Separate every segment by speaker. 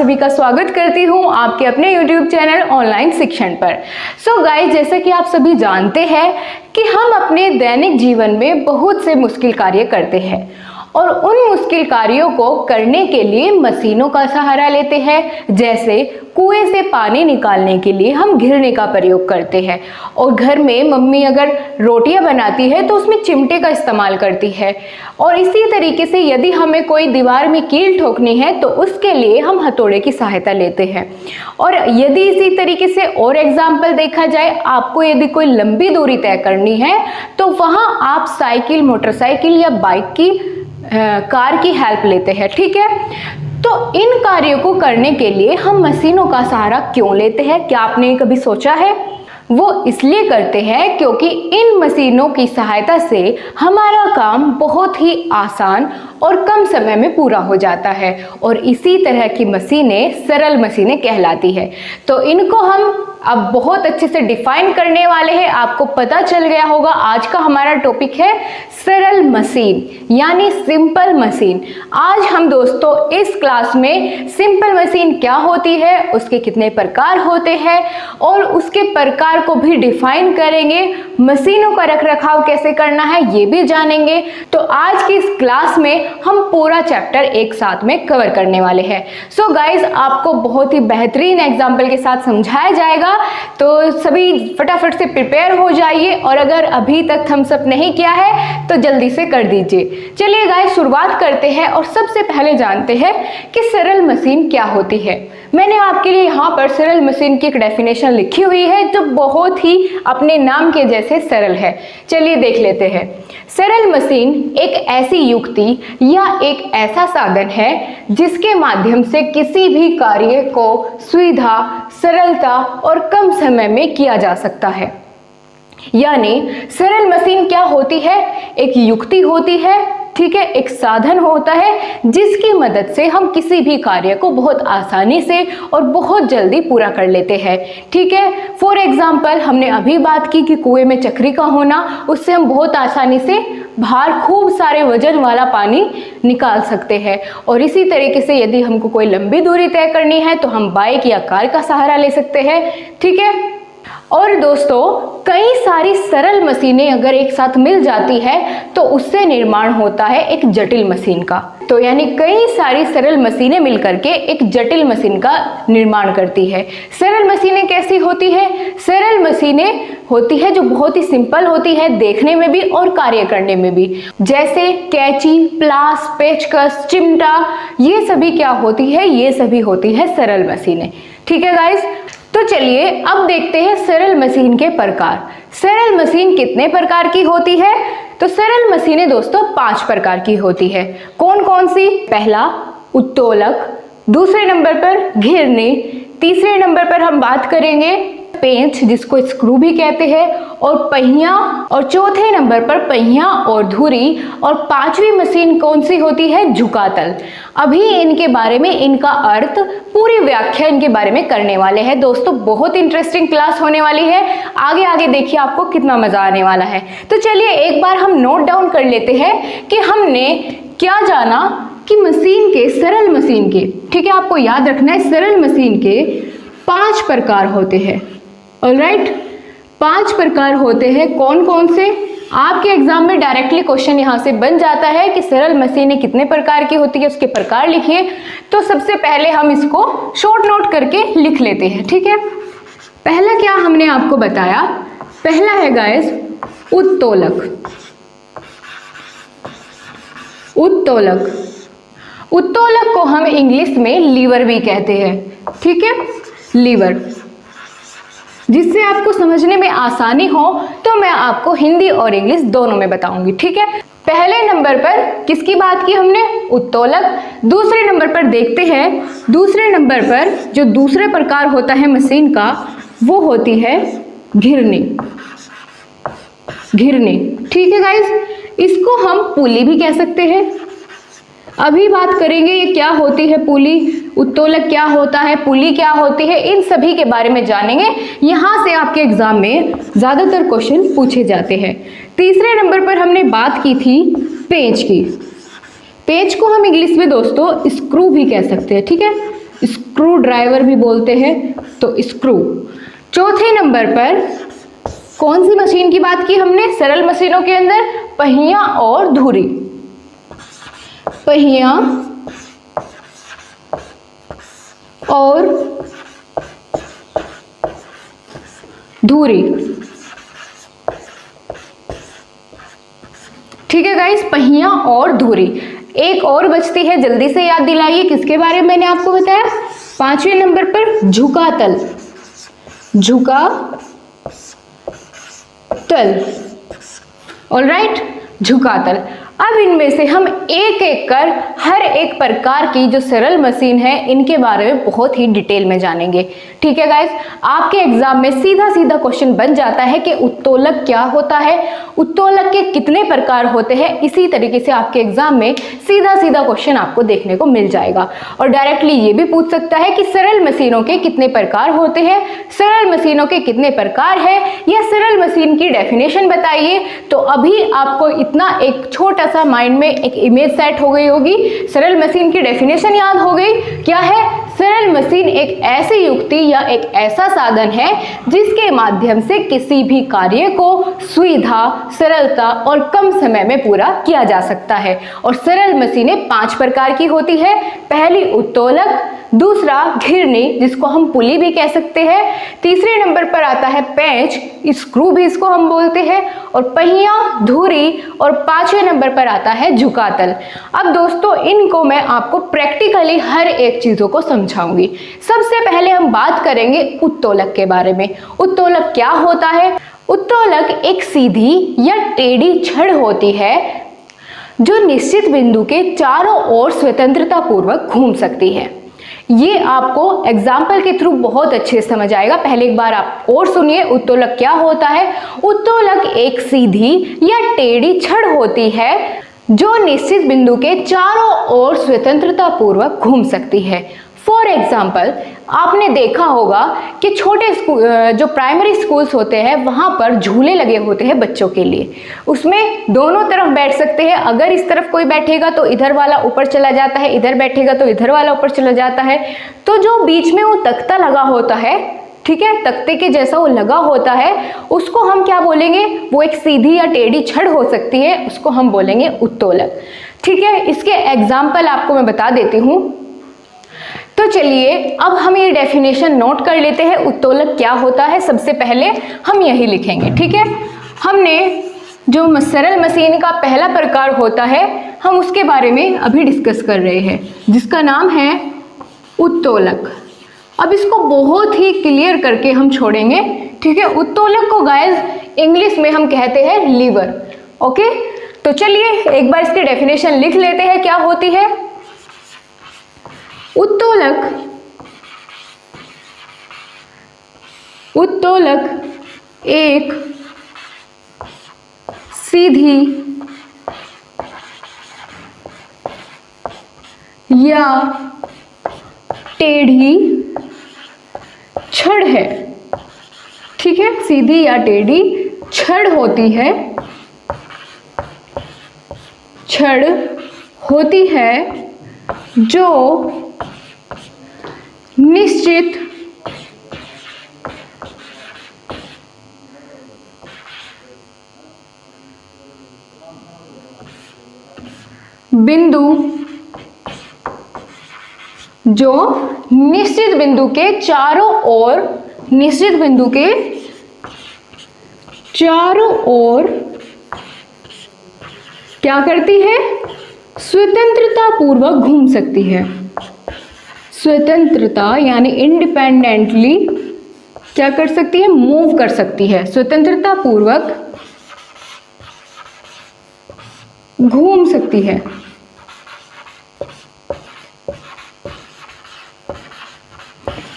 Speaker 1: सभी का स्वागत करती हूँ आपके अपने YouTube चैनल ऑनलाइन शिक्षण पर। सो गाइस, जैसा कि आप सभी जानते हैं कि हम अपने दैनिक जीवन में बहुत से मुश्किल कार्य करते हैं और उन मुश्किल कार्यों को करने के लिए मशीनों का सहारा लेते हैं। जैसे कुएं से पानी निकालने के लिए हम घिरनी का प्रयोग करते हैं और घर में मम्मी अगर रोटियां बनाती है तो उसमें चिमटे का इस्तेमाल करती है। और इसी तरीके से यदि हमें कोई दीवार में कील ठोकनी है तो उसके लिए हम हथौड़े की सहायता लेते हैं। और यदि इसी तरीके से और एग्जाम्पल देखा जाए, आपको यदि कोई लंबी दूरी तय करनी है तो वहाँ आप साइकिल, मोटरसाइकिल या बाइक की कार की हेल्प लेते हैं। ठीक है, तो इन कार्यों को करने के लिए हम मशीनों का सहारा क्यों लेते हैं, क्या आपने कभी सोचा है? वो इसलिए करते हैं क्योंकि इन मशीनों की सहायता से हमारा काम बहुत ही आसान और कम समय में पूरा हो जाता है और इसी तरह की मशीनें सरल मशीनें कहलाती है। तो इनको हम अब बहुत अच्छे से डिफाइन करने वाले हैं। आपको पता चल गया होगा आज का हमारा टॉपिक है सरल मशीन यानी सिंपल मशीन। आज हम दोस्तों इस क्लास में सिंपल मशीन क्या होती है, उसके कितने प्रकार होते हैं और उसके प्रकार को भी डिफाइन करेंगे। मशीनों का रखरखाव कैसे करना है ये भी जानेंगे। तो आज की इस क्लास में हम पूरा चैप्टर एक साथ में कवर करने वाले हैं। सो गाइज, आपको बहुत ही बेहतरीन एग्जाम्पल के साथ समझाया जाएगा, तो सभी फटाफट से प्रिपेयर हो जाइए और अगर अभी तक थम्स अप नहीं किया है तो जल्दी से कर दीजिए। चलिए गाइज, शुरुआत करते हैं और सबसे पहले जानते हैं कि सरल मशीन क्या होती है। मैंने आपके लिए यहाँ पर सरल मशीन की एक डेफिनेशन लिखी हुई है जो बहुत ही अपने नाम के जैसे सरल है। चलिए देख लेते हैं। सरल मशीन एक ऐसी युक्ति या एक ऐसा साधन है जिसके माध्यम से किसी भी कार्य को सुविधा, सरलता और कम समय में किया जा सकता है। यानी सरल मशीन क्या होती है? एक युक्ति होती है, ठीक है, एक साधन होता है जिसकी मदद से हम किसी भी कार्य को बहुत आसानी से और बहुत जल्दी पूरा कर लेते हैं। ठीक है, फॉर एग्जाम्पल हमने अभी बात की कि कुएं में चक्री का होना, उससे हम बहुत आसानी से बाहर खूब सारे वजन वाला पानी निकाल सकते हैं। और इसी तरीके से यदि हमको कोई लंबी दूरी तय करनी है तो हम बाइक या कार का सहारा ले सकते हैं। ठीक है, और दोस्तों कई सारी सरल मशीनें अगर एक साथ मिल जाती है तो उससे निर्माण होता है एक जटिल मशीन का। तो यानी कई सारी सरल मशीनें मिलकर के एक जटिल मशीन का निर्माण करती है। सरल मशीनें कैसी होती है? सरल मशीनें होती है जो बहुत ही सिंपल होती है देखने में भी और कार्य करने में भी। जैसे कैंची, प्लास, पेचकस, चिमटा, ये सभी क्या होती है? ये सभी होती है सरल मशीनें। ठीक है गाइस, तो चलिए अब देखते हैं सरल मशीन के प्रकार। सरल मशीन कितने प्रकार की होती है? तो सरल मशीनें दोस्तों 5 प्रकार की होती है। कौन कौन सी? पहला उत्तोलक, दूसरे नंबर पर घिरनी, तीसरे नंबर पर हम बात करेंगे पेंच जिसको स्क्रू भी कहते हैं, और पहिया, और चौथे नंबर पर पहिया और धुरी, और 5वीं मशीन कौन सी होती है? झुकातल। अभी इनके बारे में, इनका अर्थ, पूरी व्याख्या इनके बारे में करने वाले हैं। दोस्तों बहुत इंटरेस्टिंग क्लास होने वाली है, आगे आगे देखिए आपको कितना मजा आने वाला है। तो चलिए एक बार हम नोट डाउन कर लेते हैं कि हमने क्या जाना कि मशीन के, सरल मशीन के, ठीक है, आपको याद रखना है सरल मशीन के 5 प्रकार होते हैं। ऑलराइट, 5 प्रकार होते हैं। कौन कौन से? आपके एग्जाम में डायरेक्टली क्वेश्चन यहाँ से बन जाता है कि सरल मशीनें कितने प्रकार की होती है, उसके प्रकार लिखिए। तो सबसे पहले हम इसको शॉर्ट नोट करके लिख लेते हैं। ठीक है, पहला क्या हमने आपको बताया? पहला है गाइस उत्तोलक। उत्तोलक, उत्तोलक को हम इंग्लिश में लीवर भी कहते हैं। ठीक है, लीवर। जिससे आपको समझने में आसानी हो तो मैं आपको हिंदी और इंग्लिश दोनों में बताऊंगी। ठीक है, पहले नंबर पर किसकी बात की हमने? उत्तोलक। दूसरे नंबर पर देखते हैं, दूसरे नंबर पर जो दूसरे प्रकार होता है मशीन का वो होती है घिरनी। घिरनी, ठीक है गाइस, इसको हम पुली भी कह सकते हैं। अभी बात करेंगे ये क्या होती है पुली, उत्तोलक क्या होता है, पुली क्या होती है, इन सभी के बारे में जानेंगे। यहाँ से आपके एग्जाम में ज्यादातर क्वेश्चन पूछे जाते हैं। तीसरे नंबर पर हमने बात की थी पेंच की। पेंच को हम इंग्लिश में दोस्तों स्क्रू भी कह सकते हैं। ठीक है, स्क्रू ड्राइवर भी बोलते हैं, तो स्क्रू। चौथे नंबर पर कौन सी मशीन की बात की हमने सरल मशीनों के अंदर? पहिया और धुरी। पहिया और धुरी। ठीक है गाइस, पहिया और धुरी। एक और बचती है, जल्दी से याद दिलाइए, किसके बारे में मैंने आपको बताया? पांचवें नंबर पर झुका तल। झुका तल, ऑलराइट, झुका तल। अब इनमें से हम एक एक कर हर एक प्रकार की जो सरल मशीन है इनके बारे में बहुत ही डिटेल में जानेंगे। ठीक है गाइस, आपके एग्जाम में सीधा सीधा क्वेश्चन बन जाता है कि उत्तोलक क्या होता है, उत्तोलक के कितने प्रकार होते हैं। इसी तरीके से आपके एग्जाम में सीधा सीधा क्वेश्चन आपको देखने को मिल जाएगा। और डायरेक्टली ये भी पूछ सकता है कि सरल मशीनों के कितने प्रकार होते हैं, सरल मशीनों के कितने प्रकार है, या सरल मशीन की डेफिनेशन बताइए। तो अभी आपको इतना एक छोटा सा माइंड में एक इमेज सेट हो गई होगी। सरल मशीन की डेफिनेशन याद हो गई। क्या है? सरल मशीन एक ऐसी युक्ति या एक ऐसा साधन है जिसके माध्यम से किसी भी कार्य को सुविधा, सरलता और कम समय में पूरा किया जा सकता है। और सरल मशीनें 5 प्रकार की होती है। पहली उत्तोलक, दूसरा घिरनी जिसको हम पुली भी कह सकते हैं, तीसरे नंबर पर आता है पेंच, स्क्रू भी इसको हम बोलते हैं, और पहिया, धुरी, और 5वें नंबर पर आता है झुकातल। अब दोस्तों इनको मैं आपको प्रैक्टिकली हर एक चीजों को समझाऊंगी। सबसे पहले हम बात करेंगे उत्तोलक के बारे में। उत्तोलक क्या होता है? उत्तोलक एक सीधी या टेढ़ी छड़ होती है जो निश्चित बिंदु के चारों ओर स्वतंत्रता पूर्वक घूम सकती है। ये आपको एग्जाम्पल के थ्रू बहुत अच्छे से समझ आएगा। पहले एक बार आप और सुनिए, उत्तोलक क्या होता है। उत्तोलक एक सीधी या टेढ़ी छड़ होती है जो निश्चित बिंदु के चारों ओर स्वतंत्रता पूर्वक घूम सकती है। फॉर एग्जाम्पल, आपने देखा होगा कि छोटे स्कूल, जो प्राइमरी स्कूल्स होते हैं वहाँ पर झूले लगे होते हैं बच्चों के लिए। उसमें दोनों तरफ बैठ सकते हैं। अगर इस तरफ कोई बैठेगा तो इधर वाला ऊपर चला जाता है, इधर बैठेगा तो इधर वाला ऊपर चला जाता है। तो जो बीच में वो तख्ता लगा होता है, ठीक है, तख्ते के जैसा वो लगा होता है, उसको हम क्या बोलेंगे? वो एक सीधी या टेढ़ी छड़ हो सकती है, उसको हम बोलेंगे उत्तोलक। ठीक है, इसके एग्जाम्पल आपको मैं बता देती हूँ। तो चलिए अब हम ये डेफिनेशन नोट कर लेते हैं, उत्तोलक क्या होता है। सबसे पहले हम यही लिखेंगे। ठीक है, हमने जो सरल मशीन का पहला प्रकार होता है हम उसके बारे में अभी डिस्कस कर रहे हैं, जिसका नाम है उत्तोलक। अब इसको बहुत ही क्लियर करके हम छोड़ेंगे। ठीक है, उत्तोलक को गाइस इंग्लिश में हम कहते हैं लीवर। ओके, तो चलिए एक बार इसकी डेफिनेशन लिख लेते हैं क्या होती है। उत्तोलक एक सीधी या टेढ़ी छड़ है। ठीक है, सीधी या टेढ़ी छड़ होती है, छड़ होती है जो निश्चित बिंदु, जो निश्चित बिंदु के चारों ओर, निश्चित बिंदु के चारों ओर क्या करती है? स्वतंत्रता पूर्वक घूम सकती है। स्वतंत्रता यानी इंडिपेंडेंटली क्या कर सकती है? मूव कर सकती है, स्वतंत्रता पूर्वक घूम सकती है।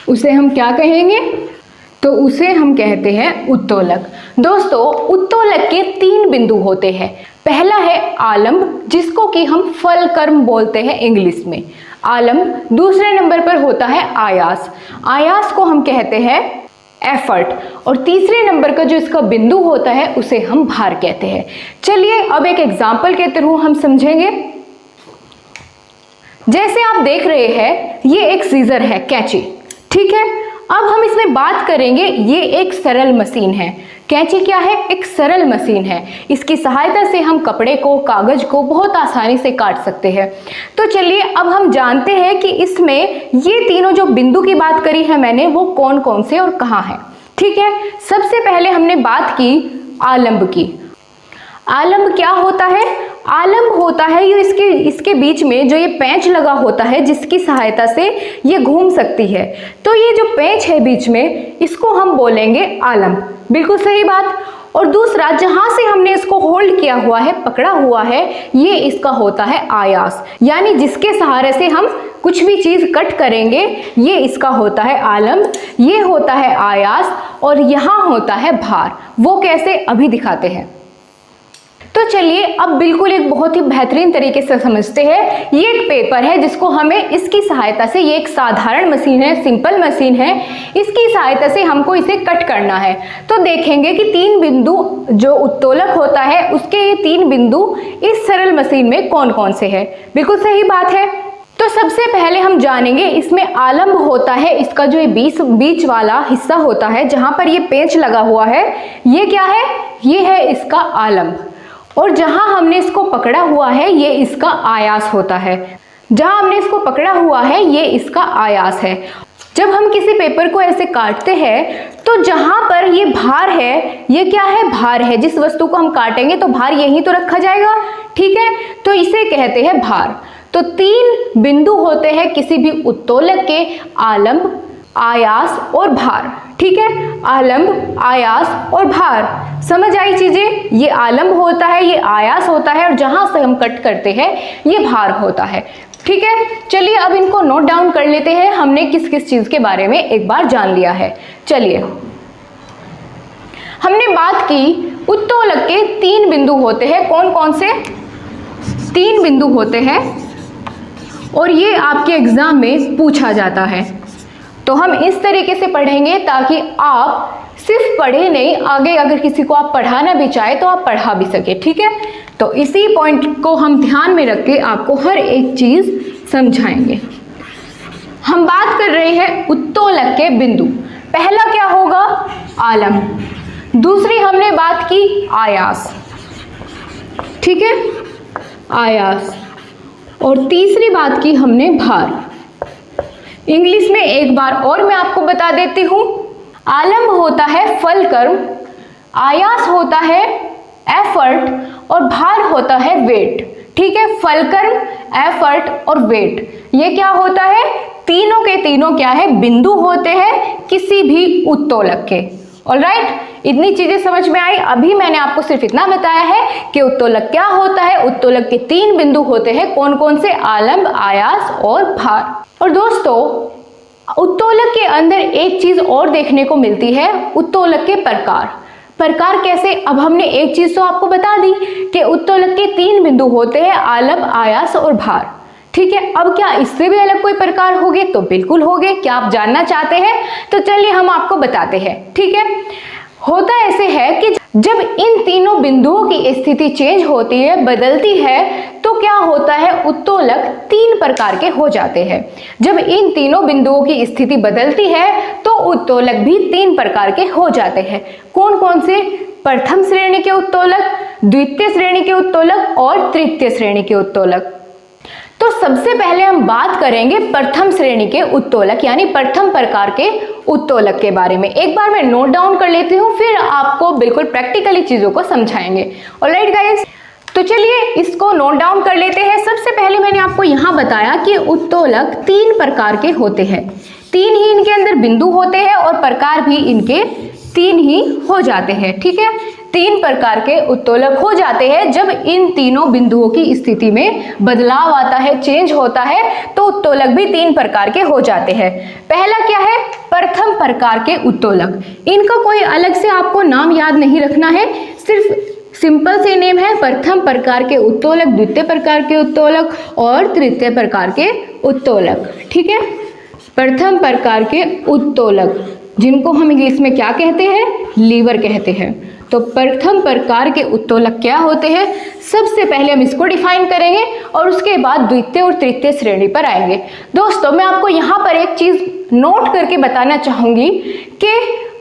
Speaker 1: उसे हम क्या कहेंगे? तो उसे हम कहते हैं उत्तोलक। दोस्तों उत्तोलक के 3 बिंदु होते हैं। पहला है आलंब, जिसको कि हम फलक्रम बोलते हैं इंग्लिश में, आलंब। दूसरे नंबर पर होता है आयास, आयास को हम कहते हैं एफर्ट, और तीसरे नंबर का जो इसका बिंदु होता है उसे हम भार कहते हैं। चलिए अब एक एग्जाम्पल के थ्रू हम समझेंगे। जैसे आप देख रहे हैं ये एक सीजर है, कैंची। ठीक है, अब हम इसमें बात करेंगे, ये एक सरल मशीन है। कैंची क्या है? एक सरल मशीन है। इसकी सहायता से हम कपड़े को, कागज को बहुत आसानी से काट सकते हैं। तो चलिए अब हम जानते हैं कि इसमें ये तीनों जो बिंदु की बात करी है मैंने, वो कौन कौन से और कहाँ है। ठीक है, सबसे पहले हमने बात की आलंब की। आलंब क्या होता है? आलंब होता है ये इसके बीच में जो ये पेंच लगा होता है, जिसकी सहायता से ये घूम सकती है। तो ये जो पेंच है बीच में, इसको हम बोलेंगे आलंब। बिल्कुल सही बात। और दूसरा, जहां से हमने इसको होल्ड किया हुआ है, पकड़ा हुआ है, ये इसका होता है आयास, यानी जिसके सहारे से हम कुछ भी चीज कट करेंगे, ये इसका होता है आलंब, ये होता है आयास, और यहाँ होता है भार। वो कैसे, अभी दिखाते हैं। तो चलिए अब बिल्कुल एक बहुत ही बेहतरीन तरीके से समझते हैं। ये एक पेपर है जिसको हमें इसकी सहायता से, ये एक साधारण मशीन है, सिंपल मशीन है, इसकी सहायता से हमको इसे कट करना है। तो देखेंगे कि 3 बिंदु जो उत्तोलक होता है, उसके ये 3 बिंदु इस सरल मशीन में कौन कौन से हैं। बिल्कुल सही बात है। तो सबसे पहले हम जानेंगे, इसमें आलंब होता है, इसका जो ये बीच वाला हिस्सा होता है, जहां पर ये पेंच लगा हुआ है, ये क्या है? ये है इसका आलंब। और जहां हमने इसको पकड़ा हुआ है, ये इसका आयास होता है। जहां हमने इसको पकड़ा हुआ है, ये इसका आयास है। जब हम किसी पेपर को ऐसे काटते हैं, तो जहां पर ये भार है, ये क्या है? भार है। जिस वस्तु को हम काटेंगे तो भार यहीं तो रखा जाएगा। ठीक है, तो इसे कहते हैं भार। तो 3 बिंदु होते हैं किसी भी उत्तोलक के, आलंब, आयास और भार। ठीक है, आलंब, आयास और भार। समझ आई चीजें? ये आलंब होता है, ये आयास होता है, और जहां से हम कट करते हैं ये भार होता है। ठीक है, चलिए अब इनको नोट डाउन कर लेते हैं। हमने किस किस चीज के बारे में एक बार जान लिया है। चलिए, हमने बात की उत्तोलक के 3 बिंदु होते हैं। कौन कौन से? 3 बिंदु होते हैं, और ये आपके एग्जाम में पूछा जाता है। तो हम इस तरीके से पढ़ेंगे ताकि आप सिर्फ पढ़े नहीं, आगे अगर किसी को आप पढ़ाना भी चाहे तो आप पढ़ा भी सके। ठीक है, तो इसी पॉइंट को हम ध्यान में रख के आपको हर एक चीज समझाएंगे। हम बात कर रहे हैं उत्तोलक के बिंदु। पहला क्या होगा? आलंब। दूसरी हमने बात की आयास। ठीक है, आयास। और तीसरी बात की हमने भार। इंग्लिश में एक बार और मैं आपको बता देती हूं। आलंब होता है फल कर्म, आयास होता है एफर्ट, और भार होता है वेट। ठीक है, फल कर्म, एफर्ट और वेट, ये क्या होता है? तीनों के तीनों क्या है? बिंदु होते हैं किसी भी उत्तोलक के। ऑलराइट, इतनी चीजें समझ में आई। अभी मैंने आपको सिर्फ इतना बताया है कि उत्तोलक क्या होता है। उत्तोलक के 3 बिंदु होते हैं। कौन कौन से? आलंब, आयास और भार। और दोस्तों, उत्तोलक के अंदर एक चीज और देखने को मिलती है, उत्तोलक के प्रकार। प्रकार कैसे? अब हमने एक चीज तो आपको बता दी कि उत्तोलक के 3 बिंदु होते हैं, आलंब, आयास और भार। ठीक है, अब क्या इससे भी अलग कोई प्रकार होंगे? तो बिल्कुल होंगे। क्या आप जानना चाहते हैं? तो चलिए हम आपको बताते हैं। ठीक है, होता ऐसे है कि जब इन तीनों बिंदुओं की स्थिति चेंज होती है, बदलती है, तो क्या होता है? उत्तोलक 3 प्रकार के हो जाते हैं। जब इन तीनों बिंदुओं की स्थिति बदलती है तो उत्तोलक भी 3 प्रकार के हो जाते हैं। कौन कौन से? प्रथम श्रेणी के उत्तोलक, द्वितीय श्रेणी के उत्तोलक और तृतीय श्रेणी के उत्तोलक। तो सबसे पहले हम बात करेंगे प्रथम श्रेणी के उत्तोलक, यानी प्रथम प्रकार के उत्तोलक के बारे में। एक बार मैं नोट डाउन कर लेती हूँ, फिर आपको बिल्कुल प्रैक्टिकली चीजों को समझाएंगे। ऑलराइट गाइस, तो चलिए इसको नोट डाउन कर लेते हैं। सबसे पहले मैंने आपको यहाँ बताया कि उत्तोलक 3 प्रकार के होते हैं। 3 ही इनके अंदर बिंदु होते हैं और प्रकार भी इनके 3 ही हो जाते हैं। ठीक है, 3 प्रकार के उत्तोलक हो जाते हैं। जब इन तीनों बिंदुओं की स्थिति में बदलाव आता है, चेंज होता है, तो उत्तोलक भी 3 प्रकार के हो जाते हैं। पहला क्या है? प्रथम प्रकार के उत्तोलक। इनका कोई अलग से आपको नाम याद नहीं रखना है, सिर्फ सिंपल से नेम है प्रथम प्रकार के उत्तोलक, द्वितीय प्रकार के उत्तोलक और तृतीय प्रकार के उत्तोलक। ठीक है, प्रथम प्रकार के उत्तोलक, जिनको हम इंग्लिश में क्या कहते हैं? लीवर कहते हैं। तो प्रथम प्रकार के उत्तोलक क्या होते हैं, सबसे पहले हम इसको डिफाइन करेंगे और उसके बाद द्वितीय और तृतीय श्रेणी पर आएंगे। दोस्तों मैं आपको यहाँ पर एक चीज नोट करके बताना चाहूंगी कि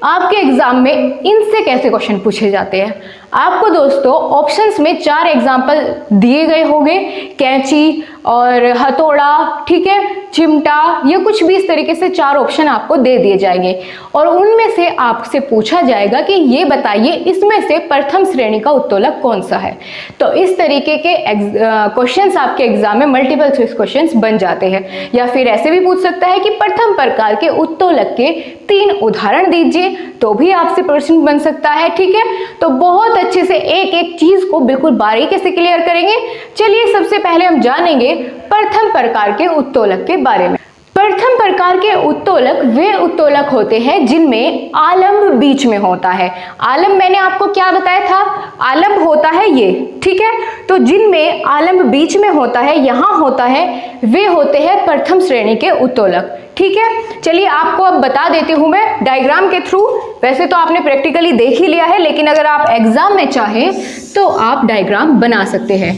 Speaker 1: आपके एग्जाम में इनसे कैसे क्वेश्चन पूछे जाते हैं। आपको दोस्तों ऑप्शंस में 4 एग्जाम्पल दिए गए होंगे, कैंची और हथौड़ा, ठीक है, चिमटा, या कुछ भी इस तरीके से 4 ऑप्शन आपको दे दिए जाएंगे और उनमें से आपसे पूछा जाएगा कि ये बताइए इसमें से प्रथम श्रेणी का उत्तोलक कौन सा है। तो इस तरीके के क्वेश्चंस आपके एग्जाम में मल्टीपल चॉइस क्वेश्चंस बन जाते हैं। या फिर ऐसे भी पूछ सकता है कि प्रथम प्रकार के उत्तोलक के 3 उदाहरण दीजिए, तो भी आपसे प्रश्न बन सकता है, ठीक है। तो बहुत अच्छे से एक एक चीज को बिल्कुल बारीकी से क्लियर करेंगे। चलिए सबसे पहले हम जानेंगे प्रथम प्रकार के उत्तोलक के बारे में। प्रथम प्रकार के उत्तोलक वे उत्तोलक होते हैं जिनमें आलंब बीच में होता है। आलंब मैंने आपको क्या बताया था, आलंब होता है ये, ठीक है। तो जिनमें आलंब बीच में होता है, यहाँ होता है, वे होते हैं प्रथम श्रेणी के उत्तोलक, ठीक है। चलिए आपको अब बता देती हूं मैं डायग्राम के थ्रू। वैसे तो आपने प्रैक्टिकली देख ही लिया है, लेकिन अगर आप एग्जाम में चाहें तो आप डायग्राम बना सकते हैं,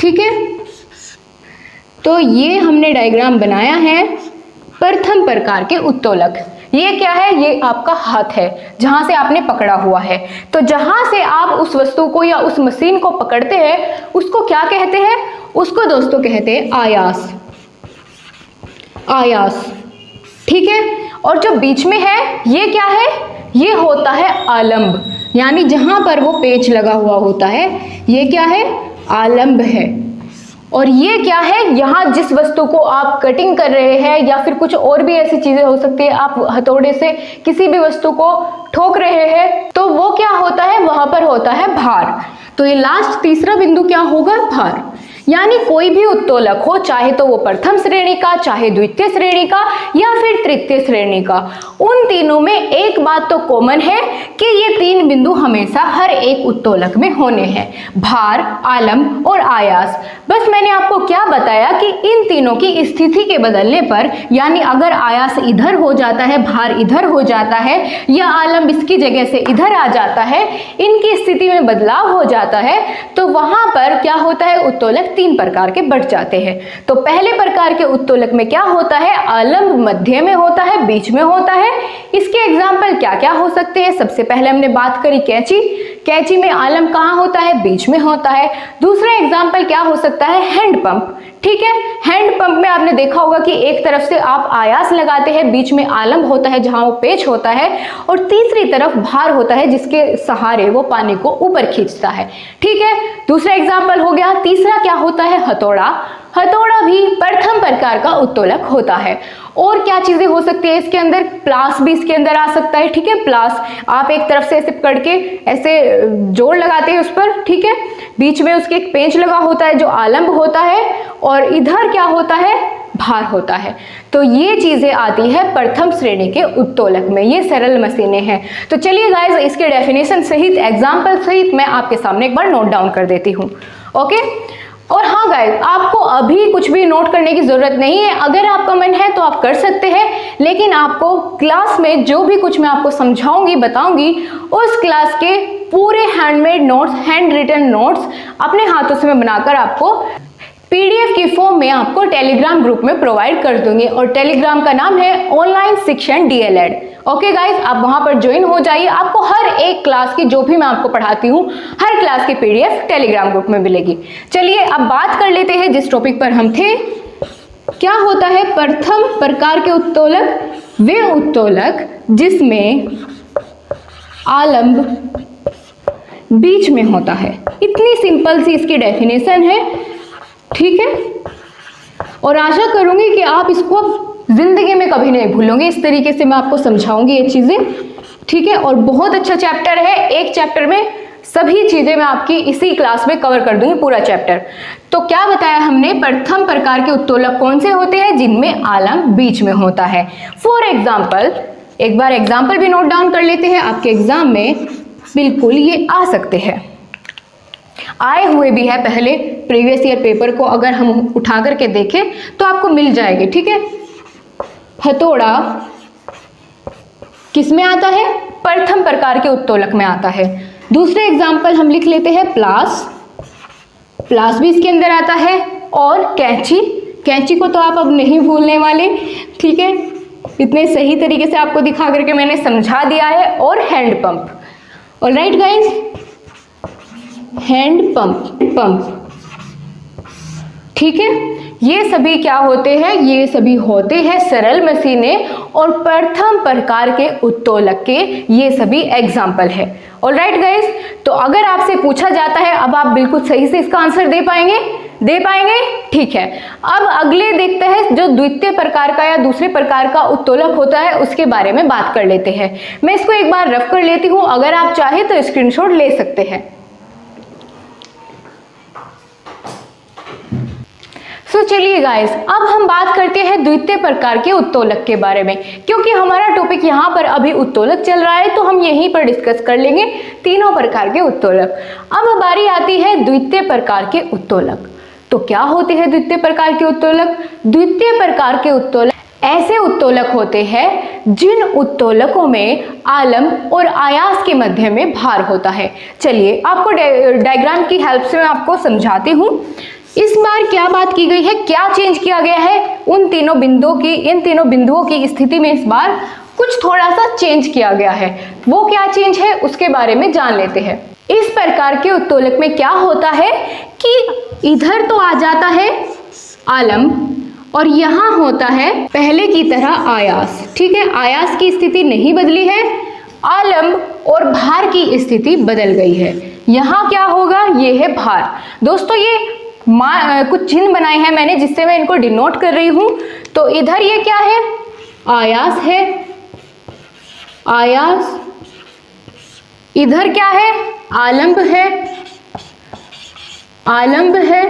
Speaker 1: ठीक है। तो ये हमने डायग्राम बनाया है प्रथम प्रकार के उत्तोलक। ये क्या है, ये आपका हाथ है जहां से आपने पकड़ा हुआ है। तो जहां से आप उस वस्तु को या उस मशीन को पकड़ते हैं उसको क्या कहते हैं, उसको दोस्तों कहते हैं आयास, आयास, ठीक है। और जो बीच में है ये क्या है, ये होता है आलंब, यानी जहां पर वो पेच लगा हुआ होता है ये क्या है, आलंब है। और ये क्या है, यहाँ जिस वस्तु को आप कटिंग कर रहे हैं या फिर कुछ और भी ऐसी चीजें हो सकती है, आप हथौड़े से किसी भी वस्तु को ठोक रहे हैं तो वो क्या होता है, वहां पर होता है भार। तो ये लास्ट तीसरा बिंदु क्या होगा, भार। यानी कोई भी उत्तोलक हो, चाहे तो वो प्रथम श्रेणी का, चाहे द्वितीय श्रेणी का या फिर तृतीय श्रेणी का, उन तीनों में एक बात तो कॉमन है कि ये 3 बिंदु हमेशा हर एक उत्तोलक में होने हैं, भार, आलंब और आयास। बस मैंने आपको क्या बताया कि इन तीनों की स्थिति के बदलने पर, यानी अगर आयास इधर हो जाता है, भार इधर हो जाता है या आलंब इसकी जगह से इधर आ जाता है, इनकी स्थिति में बदलाव हो जाता है, तो वहां पर क्या होता है, उत्तोलक 3 प्रकार के बढ़ जाते हैं। तो पहले प्रकार के उत्तोलक में क्या होता है, आलंब मध्य में होता है, बीच में होता है। इसके एग्जाम्पल क्या क्या हो सकते हैं, सबसे पहले हमने बात करी कैंची, कैंची में आलंब कहाँ होता है, बीच में होता है। दूसरा एग्जाम्पल क्या हो सकता है, हैंडपंप, ठीक है। हैंडपंप में आपने देखा होगा कि एक तरफ से आप आयास लगाते हैं, बीच में आलंब होता है जहां वो पेच होता है, और तीसरी तरफ भार होता है जिसके सहारे वो पानी को ऊपर खींचता है, ठीक है। दूसरा एग्जाम्पल हो गया। तीसरा क्या होता है, हथौड़ा। हथौड़ा भी प्रथम प्रकार का उत्तोलक होता है। और क्या चीजें हो सकती है इसके अंदर, प्लास भी इसके अंदर आ सकता है, ठीक है। प्लास आप एक तरफ से ऐसे पकड़ के ऐसे जोड़ लगाते हैं उस पर, ठीक है, बीच में उसके एक पेंच लगा होता है जो आलंब होता है, और इधर क्या होता है, भार होता है। तो ये चीजें आती है प्रथम श्रेणी के उत्तोलक में, ये सरल मशीनें हैं। तो चलिए गाइस, इसके डेफिनेशन सहित, एग्जाम्पल सहित मैं आपके सामने एक बार नोट डाउन कर देती हूँ, ओके। और हाँ गाइस, आपको अभी कुछ भी नोट करने की जरूरत नहीं है। अगर आपका मन है तो आप कर सकते हैं, लेकिन आपको क्लास में जो भी कुछ मैं आपको समझाऊंगी, बताऊंगी, उस क्लास के पूरे handmade notes, hand written notes अपने हाथों से मैं बनाकर आपको PDF की फॉर्म में आपको टेलीग्राम ग्रुप में प्रोवाइड कर दूंगी। और टेलीग्राम का नाम है ऑनलाइन शिक्षण DLED। ओके गाइज, आप वहां पर ज्वाइन हो जाइए। आपको हर एक क्लास की, जो भी मैं आपको पढ़ाती हूँ, हर क्लास की PDF टेलीग्राम ग्रुप में मिलेगी। चलिए अब बात कर लेते हैं जिस टॉपिक पर हम थे। क्या होता है प्रथम प्रकार के उत्तोलक, वे उत्तोलक जिसमें आलंब बीच में होता है। इतनी सिंपल सी इसकी डेफिनेशन है, ठीक है। और आशा करूंगी कि आप इसको जिंदगी में कभी नहीं भूलोगे। इस तरीके से मैं आपको समझाऊंगी ये चीजें, ठीक है। और बहुत अच्छा चैप्टर है, एक चैप्टर में सभी चीजें मैं आपकी इसी क्लास में कवर कर दूंगी, पूरा चैप्टर। तो क्या बताया हमने, प्रथम प्रकार के उत्तोलक कौन से होते हैं, जिनमें आलंब बीच में होता है। फॉर एग्जाम्पल, एक बार एग्जाम्पल भी नोट डाउन कर लेते हैं, आपके एग्जाम में बिल्कुल ये आ सकते हैं, आए हुए भी है। पहले प्रीवियस ईयर पेपर को अगर हम उठा करके देखें तो आपको मिल जाएंगे, ठीक है। हथौड़ा किस में आता है, प्रथम प्रकार के उत्तोलक में आता है। दूसरे एग्जाम्पल हम लिख लेते हैं प्लास, प्लास भी इसके अंदर आता है। और कैंची, कैंची को तो आप अब नहीं भूलने वाले, ठीक है, इतने सही तरीके से आपको दिखा करके मैंने समझा दिया है। और hand pump, alright guys, hand pump, ठीक है। ये सभी क्या होते हैं, ये सभी होते हैं सरल मशीनें और प्रथम प्रकार के उत्तोलक के ये सभी एग्जाम्पल है। ऑलराइट गाइस, तो अगर आपसे पूछा जाता है, अब आप बिल्कुल सही से इसका आंसर दे पाएंगे, दे पाएंगे, ठीक है। अब अगले देखते हैं जो द्वितीय प्रकार का या दूसरे प्रकार का उत्तोलक होता है उसके बारे में बात कर लेते हैं। मैं इसको एक बार रफ कर लेती हूँ, अगर आप चाहे तो स्क्रीनशॉट ले सकते हैं। तो चलिए गाइस, अब हम बात करते हैं द्वितीय प्रकार के उत्तोलक के बारे में, क्योंकि हमारा टॉपिक यहाँ पर अभी उत्तोलक चल रहा है तो हम यहीं पर डिस्कस कर लेंगे तीनों प्रकार के उत्तोलक। अब बारी आती है द्वितीय प्रकार के उत्तोलक। तो क्या होते हैं द्वितीय प्रकार के उत्तोलक? द्वितीय प्रकार के उत्तोलक ऐसे उत्तोलक होते हैं जिन उत्तोलकों में आलम्ब और आयास के मध्य में भार होता है। चलिए आपको डायग्राम की हेल्प से मैं आपको समझाती हूँ। इस बार क्या बात की गई है, क्या चेंज किया गया है, इन तीनों बिंदुओं की स्थिति में इस बार कुछ थोड़ा सा चेंज किया गया है। वो क्या चेंज है उसके बारे में जान लेते हैं। इस प्रकार के उत्तोलक में क्या होता है कि इधर तो आ जाता है आलम्ब और यहाँ होता है पहले की तरह आयास, ठीक है। आयास की स्थिति नहीं बदली है, आलम्ब और भार की स्थिति बदल गई है। यहाँ क्या होगा, ये है भार। दोस्तों ये कुछ चिन्ह बनाए हैं मैंने जिससे मैं इनको डिनोट कर रही हूं। तो इधर ये क्या है, आयास है, आयास। इधर क्या है, आलम्ब है, आलम्ब है,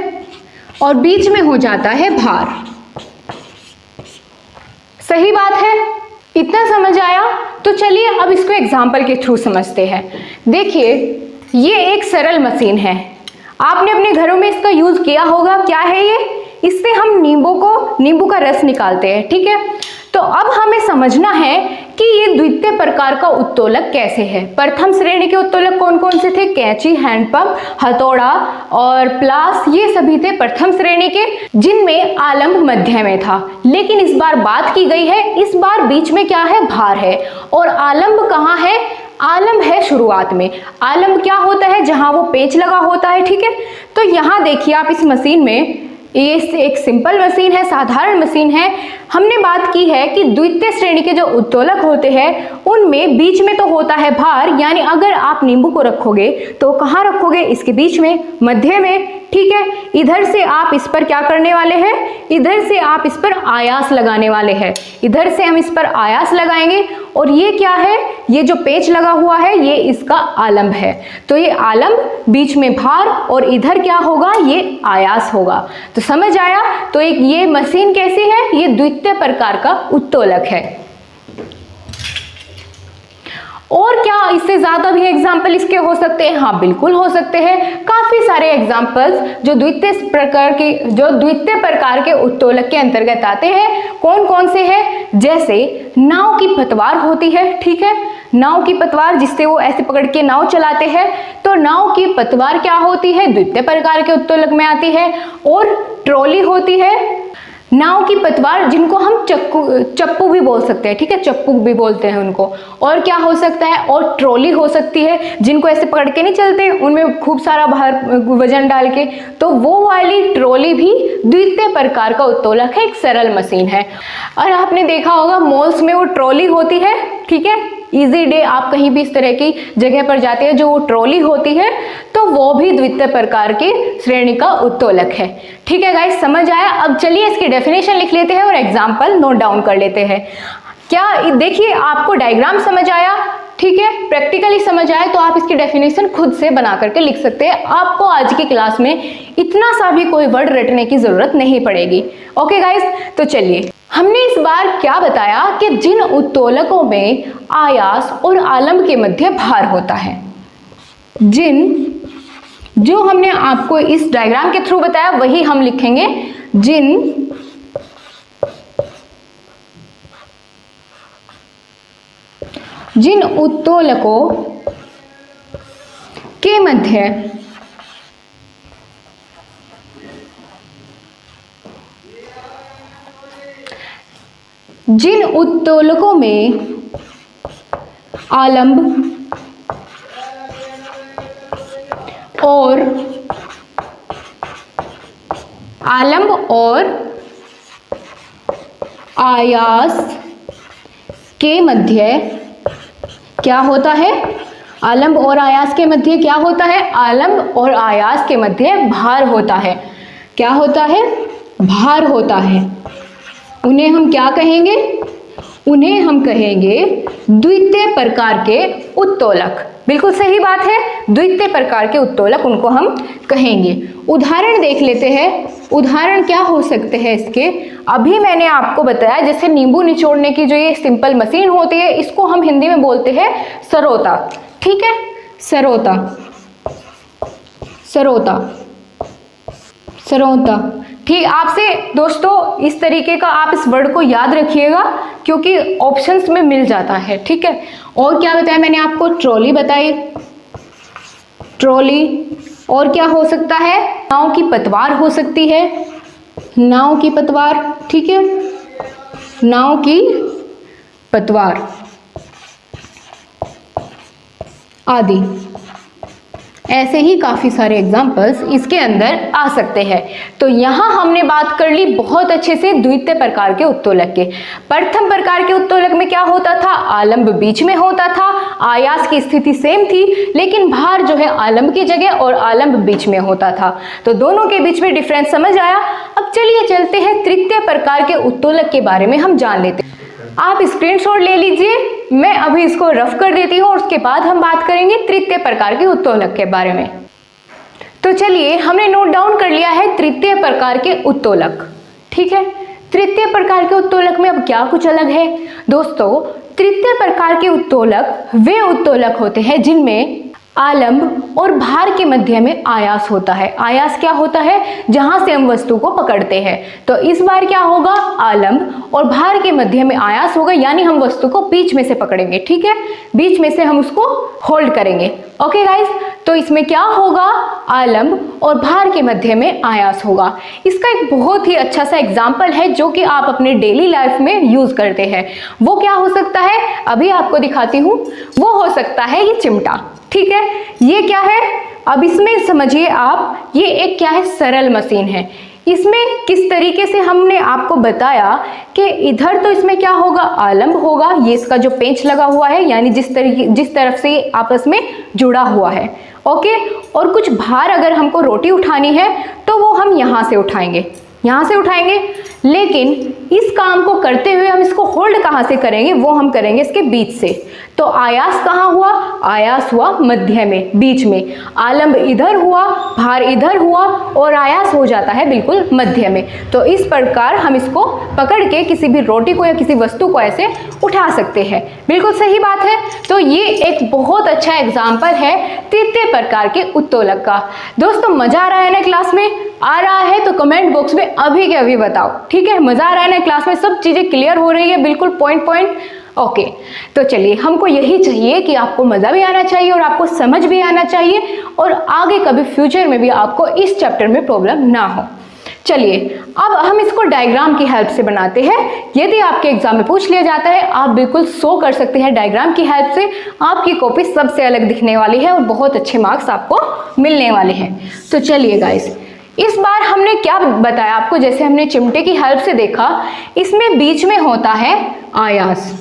Speaker 1: और बीच में हो जाता है भार। सही बात है, इतना समझ आया? तो चलिए अब इसको एग्जाम्पल के थ्रू समझते हैं। देखिए ये एक सरल मशीन है, आपने अपने घरों में इसका यूज किया होगा। क्या है ये, इससे हम नींबू का रस निकालते हैं, ठीक है। तो अब हमें समझना है कि ये द्वितीय प्रकार का उत्तोलक कैसे है। प्रथम श्रेणी के उत्तोलक कौन कौन से थे? कैंची, हैंडपंप, हथौड़ा और प्लास, ये सभी थे प्रथम श्रेणी के, जिनमें आलम्ब मध्य में था। लेकिन इस बार बात की गई है, इस बार बीच में क्या है, भार है। और आलम्ब कहाँ है? आलम्ब है शुरुआत में। आलम्ब क्या होता है? जहां वो पेच लगा होता है, ठीक है। तो यहाँ देखिए आप इस मशीन में, ये एक सिंपल मशीन है, साधारण मशीन है। हमने बात की है कि द्वितीय श्रेणी के जो उत्तोलक होते हैं उनमें बीच में तो होता है भार, यानी अगर आप नींबू को रखोगे तो कहाँ रखोगे? इसके बीच में, मध्य में, ठीक है। इधर से आप इस पर क्या करने वाले हैं? इधर से आप इस पर आयास लगाने वाले हैं। इधर से हम इस पर आयास लगाएंगे और ये क्या है? ये जो पेच लगा हुआ है ये इसका आलम्ब है। तो ये आलम्ब, बीच में भार और इधर क्या होगा? ये आयास होगा। तो समझ आया? तो एक ये मशीन कैसी है? ये द्वितीय प्रकार का उत्तोलक है। और क्या इससे ज्यादा भी एग्जाम्पल इसके हो सकते हैं? हाँ बिल्कुल हो सकते हैं। काफी सारे एग्जाम्पल्स जो द्वितीय प्रकार के उत्तोलक के अंतर्गत आते हैं। कौन कौन से हैं? जैसे नाव की पतवार होती है, ठीक है। नाव की पतवार, जिससे वो ऐसे पकड़ के नाव चलाते हैं, तो नाव की पतवार क्या होती है? द्वितीय प्रकार के उत्तोलक में आती है। और ट्रॉली होती है, नाव की पतवार, जिनको हम चप्पू भी बोल सकते हैं, ठीक है, चप्पू भी बोलते हैं उनको। और क्या हो सकता है? और ट्रॉली हो सकती है, जिनको ऐसे पकड़ के नहीं चलते, उनमें खूब सारा भार वजन डाल के, तो वो वाली ट्रॉली भी द्वितीय प्रकार का उत्तोलक है, एक सरल मशीन है। और आपने देखा होगा मॉल्स में वो ट्रॉली होती है, ठीक है। इजी डे आप कहीं भी इस तरह की जगह पर जाते हैं, जो वो ट्रॉली होती है, तो वो भी द्वितीय प्रकार की श्रेणी का उत्तोलक है। ठीक है गाइस, समझ आया? अब चलिए इसकी डेफिनेशन लिख लेते हैं और एग्जाम्पल नोट डाउन कर लेते हैं। क्या देखिए आपको डायग्राम समझ आया? ठीक है, प्रैक्टिकली समझ आए तो आप इसकी डेफिनेशन खुद से बना करके लिख सकते हैं। आपको आज की क्लास में इतना सा भी कोई वर्ड रटने की जरूरत नहीं पड़ेगी। ओके गाइस, तो चलिए हमने इस बार क्या बताया कि जिन उत्तोलकों में आयास और आलम्ब के मध्य भार होता है, जो हमने आपको इस डायग्राम के थ्रू बताया वही हम लिखेंगे। जिन उत्तोलकों के मध्य जिन उत्तोलकों में आलंब और आयास के मध्य क्या होता है? आलंब और आयास के मध्य क्या होता है? आलंब और आयास के मध्य भार होता है। क्या होता है? भार होता है। उन्हें हम क्या कहेंगे? उन्हें हम कहेंगे द्वितीय प्रकार के उत्तोलक। बिल्कुल सही बात है, द्वितीय प्रकार के उत्तोलक उनको हम कहेंगे। उदाहरण देख लेते हैं। उदाहरण क्या हो सकते हैं इसके? अभी मैंने आपको बताया जैसे नींबू निचोड़ने की जो ये सिंपल मशीन होती है, इसको हम हिंदी में बोलते हैं सरोता। ठीक है, सरोता, सरोता, सरोता। ठीक, आपसे दोस्तों इस तरीके का आप इस वर्ड को याद रखिएगा क्योंकि ऑप्शंस में मिल जाता है। ठीक है, और क्या बताया मैंने आपको? ट्रॉली बताई, ट्रॉली। और क्या हो सकता है? नाव की पतवार हो सकती है, नाव की पतवार। ठीक है, नाव की पतवार आदि। ऐसे ही काफ़ी सारे एग्जाम्पल्स इसके अंदर आ सकते हैं। तो यहाँ हमने बात कर ली बहुत अच्छे से द्वितीय प्रकार के उत्तोलक के। प्रथम प्रकार के उत्तोलक में क्या होता था? आलंब बीच में होता था, आयास की स्थिति सेम थी, लेकिन भार जो है आलंब की जगह और आलंब बीच में होता था। तो दोनों के बीच में डिफरेंस समझ आया। अब चलिए चलते हैं तृतीय प्रकार के उत्तोलक के बारे में हम जान लेते हैं। आप स्क्रीनशॉट ले लीजिए, मैं अभी इसको रफ कर देती हूँ और उसके बाद हम बात करेंगे तृतीय प्रकार के उत्तोलक के बारे में। तो चलिए, हमने नोट डाउन कर लिया है तृतीय प्रकार के उत्तोलक। ठीक है, तृतीय प्रकार के उत्तोलक में अब क्या कुछ अलग है दोस्तों? तृतीय प्रकार के उत्तोलक वे उत्तोलक होते हैं जिनमें आलंब और भार के मध्य में आयास होता है। आयास क्या होता है? जहां से हम वस्तु को पकड़ते हैं। तो इस बार क्या होगा? आलंब और भार के मध्य में आयास होगा, यानी हम वस्तु को बीच में से पकड़ेंगे। ठीक है, बीच में से हम उसको होल्ड करेंगे। ओके गाइस, तो इसमें क्या होगा? आलंब और भार के मध्य में आयास होगा। इसका एक बहुत ही अच्छा सा एग्जाम्पल है जो कि आप अपने डेली लाइफ में यूज करते हैं। वो क्या हो सकता है? अभी आपको दिखाती हूँ। वो हो सकता है ये चिमटा। ठीक है, ये क्या है? अब इसमें समझिए आप, ये एक क्या है? सरल मशीन है। इसमें किस तरीके से हमने आपको बताया कि इधर तो इसमें क्या होगा? आलंब होगा, ये इसका जो पेंच लगा हुआ है, यानी जिस तरफ से आपस में जुड़ा हुआ है। ओके, और कुछ भार अगर हमको रोटी उठानी है तो वो हम यहाँ से उठाएंगे, यहाँ से उठाएंगे। लेकिन इस काम को करते हुए हम इसको होल्ड कहाँ से करेंगे? वो हम करेंगे इसके बीच से। तो आयास कहाँ हुआ? आयास हुआ मध्य में, बीच में। आलंब इधर हुआ, भार इधर हुआ और आयास हो जाता है बिल्कुल मध्य में। तो इस प्रकार हम इसको पकड़ के किसी भी रोटी को या किसी वस्तु को ऐसे उठा सकते हैं। बिल्कुल सही बात है। तो ये एक बहुत अच्छा एग्जाम्पल है तृतीय प्रकार के उत्तोलक का। दोस्तों, मजा आ रहा है ना क्लास में? आ रहा है तो कमेंट बॉक्स में अभी के अभी बताओ। ठीक है, मजा आ रहा है ना क्लास में? सब चीजें क्लियर हो रही है बिल्कुल पॉइंट पॉइंट? ओके, तो चलिए, हमको यही चाहिए कि आपको मजा भी आना चाहिए और आपको समझ भी आना चाहिए और आगे कभी फ्यूचर में भी आपको इस चैप्टर में प्रॉब्लम ना हो। चलिए, अब हम इसको डायग्राम की हेल्प से बनाते हैं। यदि आपके एग्जाम में पूछ लिया जाता है, आप बिल्कुल शो कर सकते हैं डायग्राम की हेल्प से। आपकी कॉपी सबसे अलग दिखने वाली है और बहुत अच्छे मार्क्स आपको मिलने वाले हैं। तो चलिए गाइस, इस बार हमने क्या बताया आपको? जैसे हमने चिमटे की हेल्प से देखा, इसमें बीच में होता है आयास।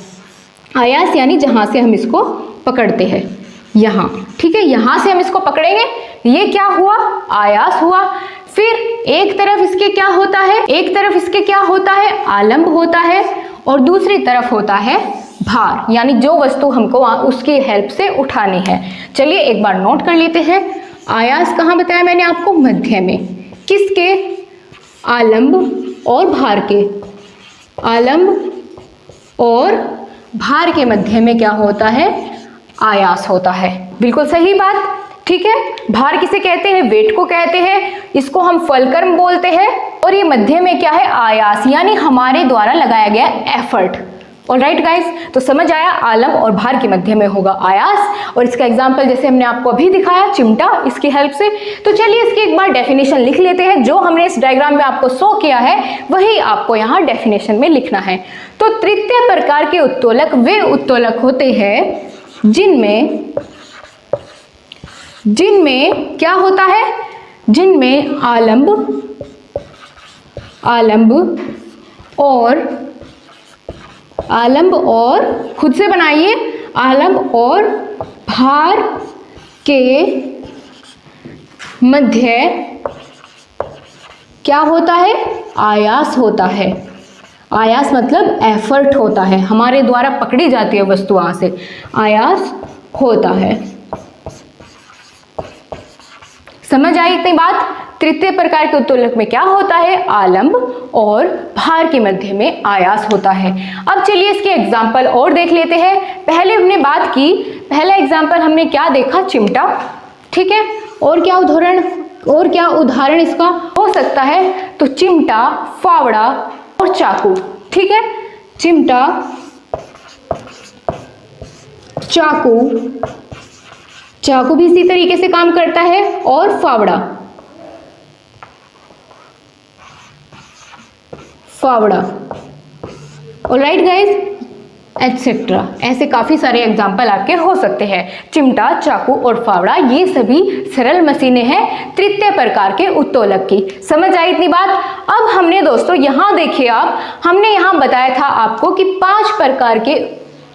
Speaker 1: आयास यानी जहां से हम इसको पकड़ते हैं, यहाँ। ठीक है, यहाँ से हम इसको पकड़ेंगे, ये क्या हुआ? आयास हुआ। फिर एक तरफ इसके क्या होता है? एक तरफ इसके क्या होता है? आलंब होता है और दूसरी तरफ होता है भार, यानी जो वस्तु हमको उसकी हेल्प से उठानी है। चलिए एक बार नोट कर लेते हैं। आयास कहाँ बताया मैंने आपको? मध्य में। किसके? आलंब और भार के। आलंब और भार के मध्य में क्या होता है? आयास होता है। बिल्कुल सही बात। ठीक है, भार किसे कहते हैं? वेट को कहते हैं। इसको हम फलक्रम बोलते हैं। और ये मध्य में क्या है? आयास, यानी हमारे द्वारा लगाया गया एफर्ट। ऑलराइट गाइस, तो समझ आया आलम और भार के मध्य में होगा आयास। और इसका एग्जाम्पल जैसे हमने आपको अभी दिखाया चिमटा, इसकी हेल्प से। तो चलिए इसकी एक बार डेफिनेशन लिख लेते हैं। जो हमने इस डायग्राम में आपको शो किया है वही आपको यहाँ डेफिनेशन में लिखना है। तो तृतीय प्रकार के उत्तोलक वे उत्तोलक होते हैं जिनमें क्या होता है, जिनमें आलंब और खुद से बनाइए, आलंब और भार के मध्य क्या होता है, आयास होता है। आयास मतलब एफर्ट होता है, हमारे द्वारा पकड़ी जाती है वस्तु, वहां से आयास होता है। समझ आई इतनी बात? तृतीय प्रकार के उत्तोलक में क्या होता है, आलंब और भार के मध्य में आयास होता है। अब चलिए इसके एग्जाम्पल और देख लेते हैं। पहले हमने बात की, पहला एग्जाम्पल हमने क्या देखा, चिमटा, ठीक है। और क्या उदाहरण इसका हो सकता है, तो चिमटा, फावड़ा और चाकू, ठीक है। चिमटा, चाकू भी इसी तरीके से काम करता है, और फावड़ा ऑलराइट गाइस, एटसेट्रा। ऐसे काफी सारे एग्जाम्पल आपके हो सकते हैं। चिमटा, चाकू और फावड़ा ये सभी सरल मशीनें हैं तृतीय प्रकार के उत्तोलक की। समझ आई इतनी बात? अब हमने दोस्तों यहाँ देखिए आप, हमने यहाँ बताया था आपको कि 5 प्रकार के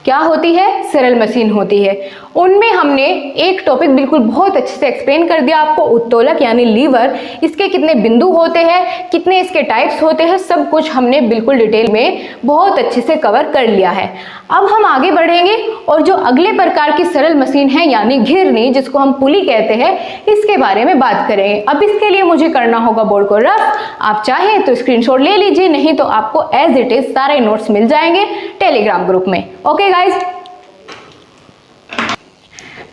Speaker 1: क्या होती है, सरल मशीन होती है। उनमें हमने एक टॉपिक बिल्कुल बहुत अच्छे से एक्सप्लेन कर दिया आपको, उत्तोलक यानी लीवर, इसके कितने बिंदु होते हैं, कितने इसके टाइप्स होते हैं, सब कुछ हमने बिल्कुल डिटेल में बहुत अच्छे से कवर कर लिया है। अब हम आगे बढ़ेंगे और जो अगले प्रकार की सरल मशीन है यानी घिरनी, जिसको हम पुली कहते हैं, इसके बारे में बात करेंगे। अब इसके लिए मुझे करना होगा बोर्ड को रफ, आप चाहें तो स्क्रीनशॉट ले लीजिए, नहीं तो आपको एज इट इज सारे नोट्स मिल जाएंगे टेलीग्राम ग्रुप में। ओके गाइज,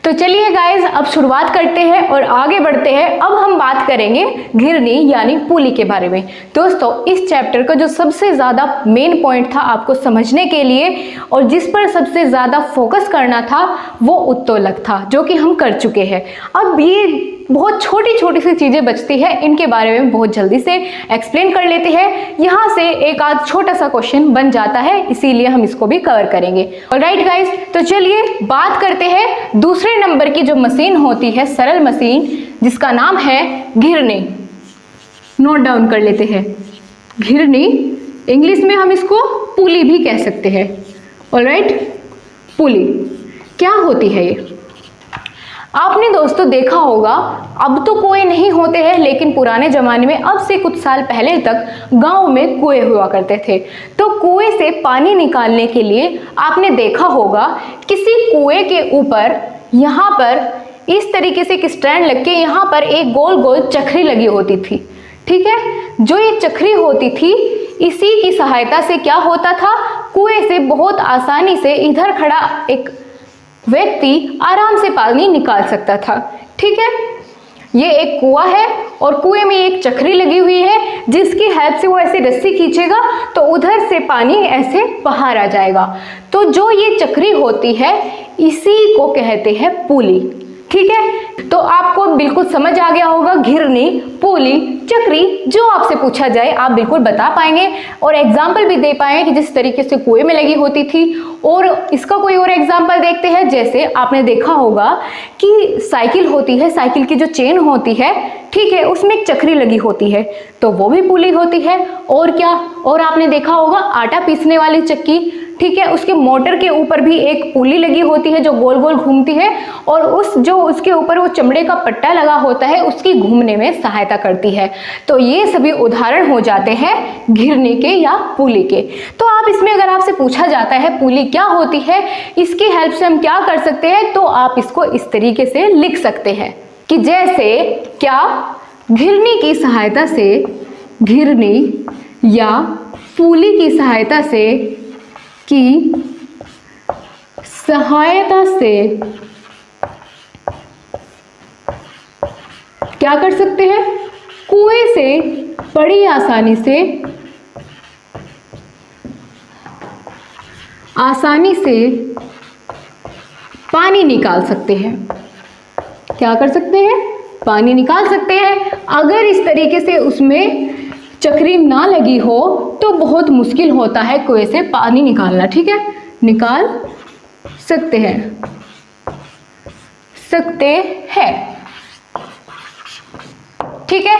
Speaker 1: तो चलिए गाइज अब शुरुआत करते हैं और आगे बढ़ते हैं। अब हम बात करेंगे घिरनी यानी पुली के बारे में। दोस्तों इस चैप्टर का जो सबसे ज़्यादा मेन पॉइंट था आपको समझने के लिए और जिस पर सबसे ज़्यादा फोकस करना था वो उत्तोलक था, जो कि हम कर चुके हैं। अब ये बहुत छोटी छोटी सी चीज़ें बचती है, इनके बारे में बहुत जल्दी से एक्सप्लेन कर लेते हैं। यहाँ से एक आध छोटा सा क्वेश्चन बन जाता है, इसीलिए हम इसको भी कवर करेंगे। ऑलराइट गाइस, तो चलिए बात करते हैं दूसरे नंबर की जो मशीन होती है, सरल मशीन, जिसका नाम है घिरनी। नोट डाउन कर लेते हैं, घिरनी। इंग्लिश में हम इसको पुली भी कह सकते हैं। ऑलराइट, पुली क्या होती है ये? आपने दोस्तों देखा होगा, अब तो कुएं नहीं होते हैं, लेकिन पुराने ज़माने में अब से कुछ साल पहले तक गांव में कुएं हुआ करते थे। तो कुएं से पानी निकालने के लिए आपने देखा होगा किसी कुएं के ऊपर यहाँ पर इस तरीके से एक स्टैंड लग के यहाँ पर एक गोल गोल चक्री लगी होती थी, ठीक है। जो ये चक्री होती थी, इसी की सहायता से क्या होता था, कुएं से बहुत आसानी से इधर खड़ा एक व्यक्ति आराम से पानी निकाल सकता था, ठीक है। ये एक कुआं है और कुएं में एक चक्री लगी हुई है, जिसकी हेल्प से वो ऐसे रस्सी खींचेगा तो उधर से पानी ऐसे बाहर आ जाएगा। तो जो ये चक्री होती है इसी को कहते हैं पुली, ठीक है। तो आपको बिल्कुल समझ आ गया होगा, घिरनी, पुली, चक्री, जो आपसे पूछा जाए आप बिल्कुल बता पाएंगे और एग्जाम्पल भी दे पाएंगे कि जिस तरीके से कुएं में लगी होती थी। और इसका कोई और एग्जाम्पल देखते हैं। जैसे आपने देखा होगा कि साइकिल होती है, साइकिल की जो चेन होती है, ठीक है, उसमें एक चक्री लगी होती है, तो वो भी पुली होती है। और क्या, और आपने देखा होगा आटा पीसने वाली चक्की, ठीक है, उसके मोटर के ऊपर भी एक पुली लगी होती है जो गोल गोल घूमती है और उसके ऊपर वो चमड़े का पट्टा लगा होता है, उसकी घूमने में सहायता करती है। तो ये सभी उदाहरण हो जाते हैं घिरनी के या पुली के। तो आप इसमें अगर आपसे पूछा जाता है पुली क्या होती है, इसकी हेल्प से हम क्या कर सकते हैं, तो आप इसको इस तरीके से लिख सकते हैं कि जैसे क्या, घिरनी की सहायता से, घिरनी या पुली की सहायता से क्या कर सकते हैं, कुएं से बड़ी आसानी से आसानी से पानी निकाल सकते हैं। क्या कर सकते हैं? पानी निकाल सकते हैं। अगर इस तरीके से उसमें चक्री ना लगी हो तो बहुत मुश्किल होता है कुएं से पानी निकालना। ठीक है, निकाल सकते हैं, ठीक है,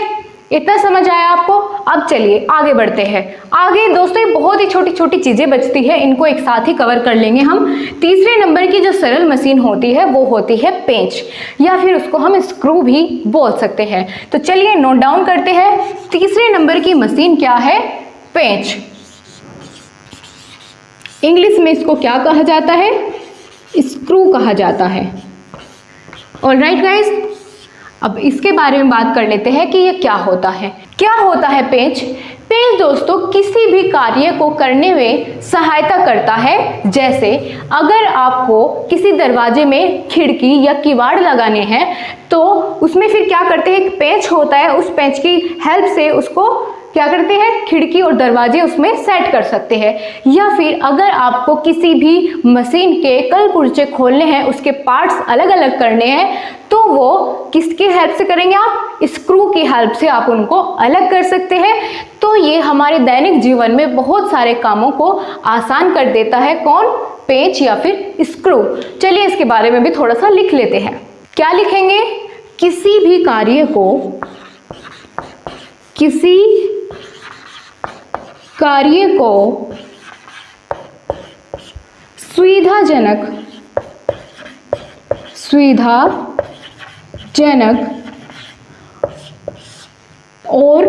Speaker 1: इतना समझ आया आपको? अब चलिए आगे बढ़ते हैं। आगे दोस्तों ये बहुत ही छोटी छोटी चीजें बचती है, इनको एक साथ ही कवर कर लेंगे हम। तीसरे नंबर की जो सरल मशीन होती है वो होती है पेंच, या फिर उसको हम स्क्रू भी बोल सकते हैं। तो चलिए नोट डाउन करते हैं। तीसरे नंबर की मशीन क्या है? पेंच। इंग्लिश में इसको क्या कहा जाता है? स्क्रू कहा जाता है। ऑलराइट गाइस, अब इसके बारे में बात कर लेते हैं कि ये क्या होता है। क्या होता है पेंच? पेंच दोस्तों किसी भी कार्य को करने में सहायता करता है। जैसे अगर आपको किसी दरवाजे में खिड़की या किवाड़ लगाने हैं तो उसमें फिर क्या करते हैं, एक पेंच होता है, उस पेंच की हेल्प से उसको क्या करते हैं, खिड़की और दरवाजे उसमें सेट कर सकते हैं। या फिर अगर आपको किसी भी मशीन के कल पुर्जे खोलने हैं, उसके पार्ट्स अलग अलग करने हैं, तो वो किसकी हेल्प से करेंगे आप? स्क्रू की हेल्प से आप उनको अलग कर सकते हैं। तो ये हमारे दैनिक जीवन में बहुत सारे कामों को आसान कर देता है। कौन? पेंच या फिर स्क्रू। चलिए इसके बारे में भी थोड़ा सा लिख लेते हैं। क्या लिखेंगे? किसी भी कार्य को सुविधाजनक और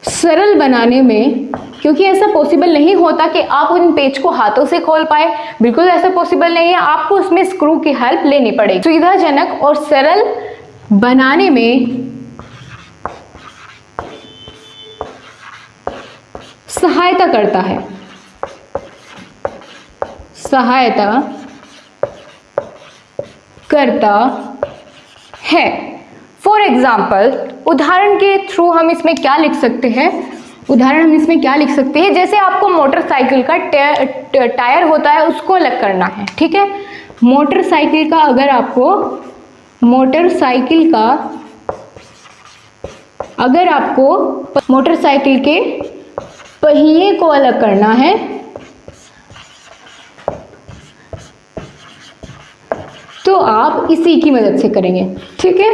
Speaker 1: सरल बनाने में, क्योंकि ऐसा पॉसिबल नहीं होता कि आप उन पेज को हाथों से खोल पाए, बिल्कुल ऐसा पॉसिबल नहीं है, आपको उसमें स्क्रू की हेल्प लेनी पड़ेगी। सुविधाजनक और सरल बनाने में सहायता करता है। फॉर एग्जाम्पल, उदाहरण के थ्रू हम इसमें क्या लिख सकते हैं? जैसे आपको मोटरसाइकिल का टायर होता है, उसको अलग करना है। ठीक है, मोटरसाइकिल के पहिए को अलग करना है, तो आप इसी की मदद से करेंगे। ठीक है,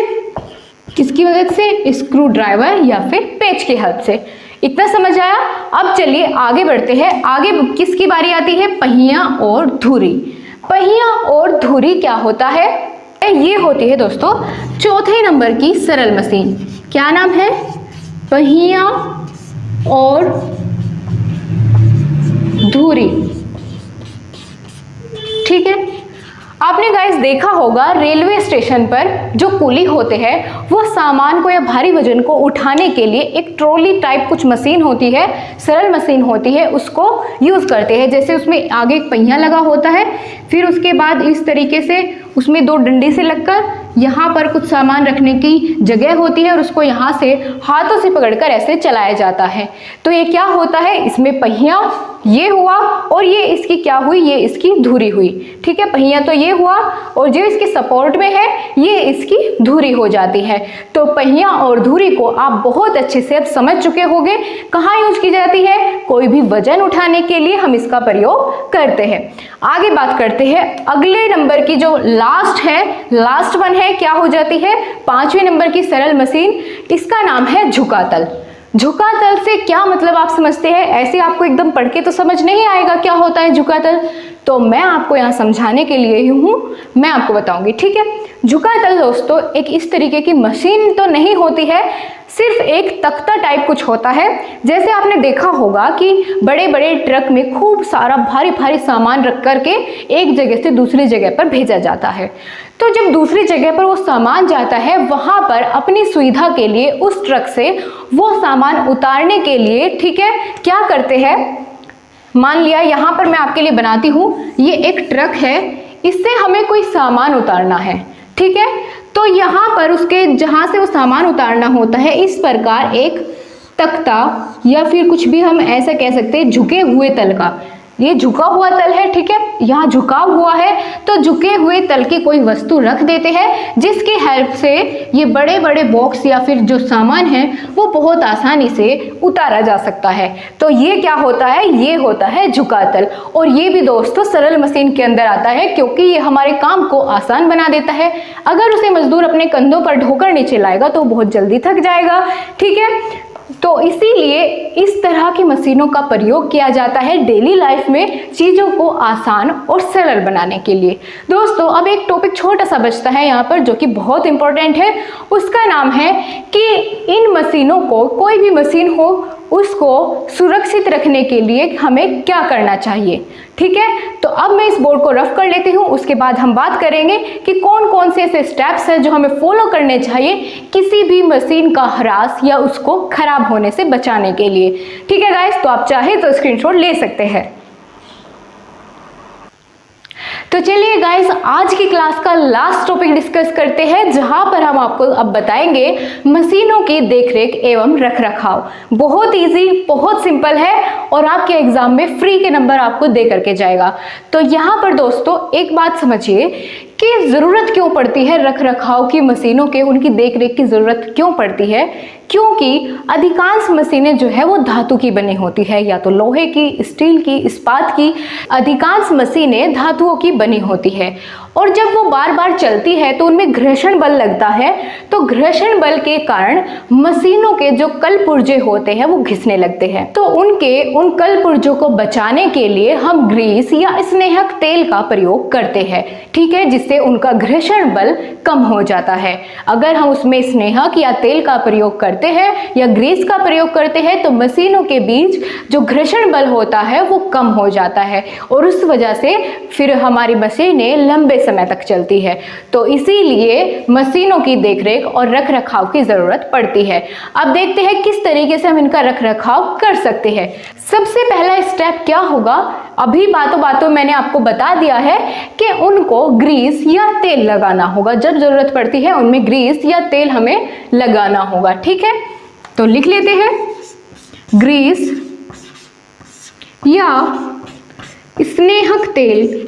Speaker 1: किसकी मदद से? स्क्रू ड्राइवर या फिर पेंच की हेल्प से। इतना समझ आया? अब चलिए आगे बढ़ते हैं। आगे किसकी बारी आती है? पहिया और धुरी। पहिया और धुरी क्या होता है? ये होती है दोस्तों चौथे नंबर की सरल मशीन। क्या नाम है? पहिया और धुरी। ठीक है, आपने गाइस देखा होगा रेलवे स्टेशन पर जो कुली होते हैं वो सामान को या भारी वजन को उठाने के लिए एक ट्रॉली टाइप कुछ मशीन होती है, सरल मशीन होती है, उसको यूज करते हैं। जैसे उसमें आगे एक पहिया लगा होता है, फिर उसके बाद इस तरीके से उसमें दो डंडे से लगकर यहाँ पर कुछ सामान रखने की जगह होती है और उसको यहाँ से हाथों से पकड़कर ऐसे चलाया जाता है। तो ये क्या होता है? इसमें पहिया ये हुआ और ये इसकी क्या हुई? ये इसकी धुरी हुई। ठीक है, पहिया तो ये हुआ और जो इसके सपोर्ट में है ये इसकी धुरी हो जाती है। तो पहिया और धुरी को आप बहुत अच्छे से अब समझ चुके होंगे कहाँ यूज की जाती है। कोई भी वजन उठाने के लिए हम इसका प्रयोग करते हैं। आगे बात करते हैं अगले नंबर की, जो लास्ट वन है, क्या हो जाती है? पांचवें नंबर की सरल मशीन, इसका नाम है झुकातल। झुकातल से क्या मतलब आप समझते हैं? ऐसे आपको एकदम पढ़ के तो समझ नहीं आएगा क्या होता है झुकातल, तो मैं आपको यहाँ समझाने के लिए ही हूँ, मैं आपको बताऊंगी। ठीक है, झुकातल दोस्तों एक इस तरीके की मशीन तो नहीं होती है, सिर्फ एक तख्ता टाइप कुछ होता है। जैसे आपने देखा होगा कि बड़े बड़े ट्रक में खूब सारा भारी भारी सामान रख करके एक जगह से दूसरी जगह पर भेजा जाता है। तो जब दूसरी जगह पर वो सामान जाता है, वहां पर अपनी सुविधा के लिए उस ट्रक से वो सामान उतारने के लिए, ठीक है, क्या करते हैं? मान लिया यहाँ पर मैं आपके लिए बनाती हूँ, ये एक ट्रक है, इससे हमें कोई सामान उतारना है। ठीक है, तो यहाँ पर उसके जहाँ से वो सामान उतारना होता है, इस प्रकार एक तख्ता या फिर कुछ भी हम ऐसा कह सकते हैं झुके हुए तल का, ये झुका हुआ तल है, ठीक है, यहाँ झुकाव हुआ है, तो झुके हुए तल की कोई वस्तु रख देते हैं जिसकी हेल्प से ये बड़े बड़े बॉक्स या फिर जो सामान है वो बहुत आसानी से उतारा जा सकता है। तो ये क्या होता है, ये होता है झुका तल। और ये भी दोस्तों सरल मशीन के अंदर आता है क्योंकि ये हमारे काम को आसान बना देता है। अगर उसे मजदूर अपने कंधों पर ढोकर नीचे लाएगा तो बहुत जल्दी थक जाएगा, ठीक है। तो इसीलिए इस तरह की मशीनों का प्रयोग किया जाता है डेली लाइफ में चीज़ों को आसान और सरल बनाने के लिए। दोस्तों अब एक टॉपिक छोटा सा बचता है यहाँ पर जो कि बहुत इंपॉर्टेंट है, उसका नाम है कि इन मशीनों को, कोई भी मशीन हो उसको सुरक्षित रखने के लिए हमें क्या करना चाहिए, ठीक है। तो अब मैं इस बोर्ड को रफ कर लेती हूँ, उसके बाद हम बात करेंगे कि कौन कौन से ऐसे स्टेप्स हैं जो हमें फॉलो करने चाहिए किसी भी मशीन का ह्रास या उसको खराब होने से बचाने के लिए, ठीक है गाइस। तो आप चाहे तो स्क्रीनशॉट ले सकते हैं। तो चलिए गाइस आज की क्लास का लास्ट टॉपिक डिस्कस करते हैं जहां पर हम आपको अब बताएंगे मशीनों की देखरेख एवं रखरखाव। बहुत इजी, बहुत सिंपल है और आपके एग्जाम में फ्री के नंबर आपको दे करके जाएगा। तो यहाँ पर दोस्तों एक बात समझिए कि ज़रूरत क्यों पड़ती है रखरखाव की, मशीनों के उनकी देखरेख की ज़रूरत क्यों पड़ती है, क्योंकि अधिकांश मशीनें जो है वो धातु की बनी होती है, या तो लोहे की, स्टील की, इस्पात की। अधिकांश मशीनें धातुओं की बनी होती है और जब वो बार बार चलती है तो उनमें घर्षण बल लगता है। तो घर्षण बल के कारण मशीनों के जो कल पुर्जे होते हैं वो घिसने लगते हैं। तो उन कल पुर्जों को बचाने के लिए हम ग्रीस या स्नेहक तेल का प्रयोग करते हैं, ठीक है, जिससे उनका घर्षण बल कम हो जाता है। अगर हम उसमें स्नेहक या तेल का प्रयोग करते हैं या ग्रीस का प्रयोग करते हैं तो मशीनों के बीच जो घर्षण बल होता है वो कम हो जाता है और उस वजह से फिर हमारी मशीनें लंबे समय तक चलती है। तो इसीलिए मशीनों की देखरेख और रखरखाव की जरूरत पड़ती है। अब देखते हैं किस तरीके से हम इनका रखरखाव कर सकते हैं। सबसे पहला स्टेप क्या होगा, अभी बातों बातों मैंने आपको बता दिया है कि उनको ग्रीस या तेल लगाना होगा। जब जरूरत पड़ती है उनमें ग्रीस या तेल हमें लगाना होगा, ठीक है। तो लिख लेते हैं ग्रीस या स्नेहक तेल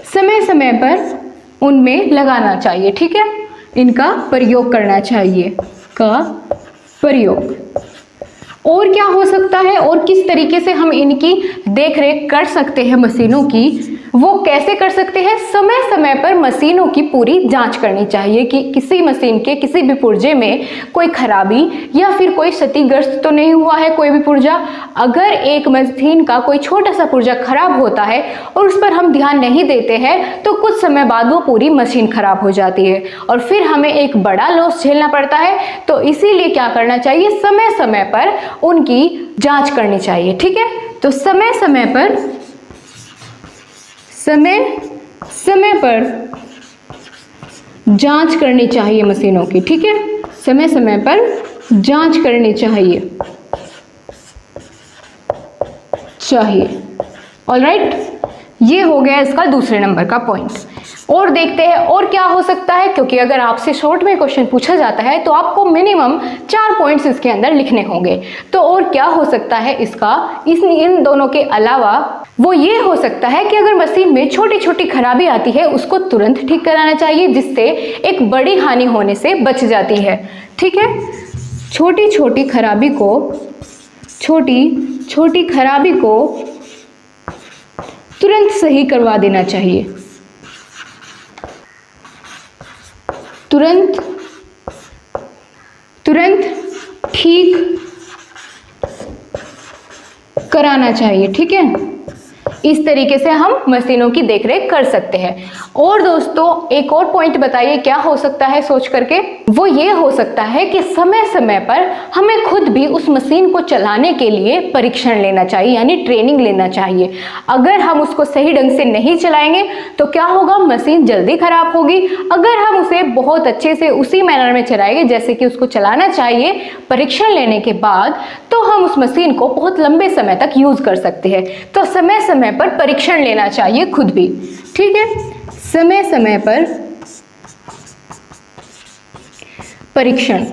Speaker 1: समय समय पर उनमें लगाना चाहिए, ठीक है। इनका प्रयोग करना चाहिए का प्रयोग। और क्या हो सकता है और किस तरीके से हम इनकी देखरेख कर सकते हैं मशीनों की, वो कैसे कर सकते हैं, समय समय पर मशीनों की पूरी जांच करनी चाहिए कि किसी मशीन के किसी भी पुर्जे में कोई खराबी या फिर कोई क्षतिग्रस्त तो नहीं हुआ है कोई भी पुर्जा। अगर एक मशीन का कोई छोटा सा पुर्जा खराब होता है और उस पर हम ध्यान नहीं देते हैं तो कुछ समय बाद वो पूरी मशीन खराब हो जाती है और फिर हमें एक बड़ा लॉस झेलना पड़ता है। तो इसीलिए क्या करना चाहिए, समय समय पर उनकी जांच करनी चाहिए, ठीक है। तो समय समय पर जांच करनी चाहिए मशीनों की, ठीक है। समय समय पर जांच करनी चाहिए ऑलराइट। ये हो गया इसका दूसरे नंबर का पॉइंट। और देखते हैं और क्या हो सकता है, क्योंकि अगर आपसे शॉर्ट में क्वेश्चन पूछा जाता है तो आपको मिनिमम 4 पॉइंट्स इसके अंदर लिखने होंगे। तो और क्या हो सकता है इसका, इन दोनों के अलावा वो ये हो सकता है कि अगर मशीन में छोटी छोटी खराबी आती है उसको तुरंत ठीक कराना चाहिए जिससे एक बड़ी हानि होने से बच जाती है, ठीक है। छोटी छोटी खराबी को तुरंत सही करवा देना चाहिए, तुरंत ठीक कराना चाहिए, ठीक है। इस तरीके से हम मशीनों की देखरेख कर सकते हैं। और दोस्तों एक और पॉइंट बताइए क्या हो सकता है सोच करके, वो ये हो सकता है कि समय समय पर हमें खुद भी उस मशीन को चलाने के लिए परीक्षण लेना चाहिए, यानी ट्रेनिंग लेना चाहिए। अगर हम उसको सही ढंग से नहीं चलाएंगे तो क्या होगा, मशीन जल्दी खराब होगी। अगर हम उसे बहुत अच्छे से उसी मैनर में चलाएंगे जैसे कि उसको चलाना चाहिए परीक्षण लेने के बाद, तो हम उस मशीन को बहुत लंबे समय तक यूज कर सकते हैं। तो समय समय पर परीक्षण लेना चाहिए खुद भी, ठीक है। समय समय पर परीक्षण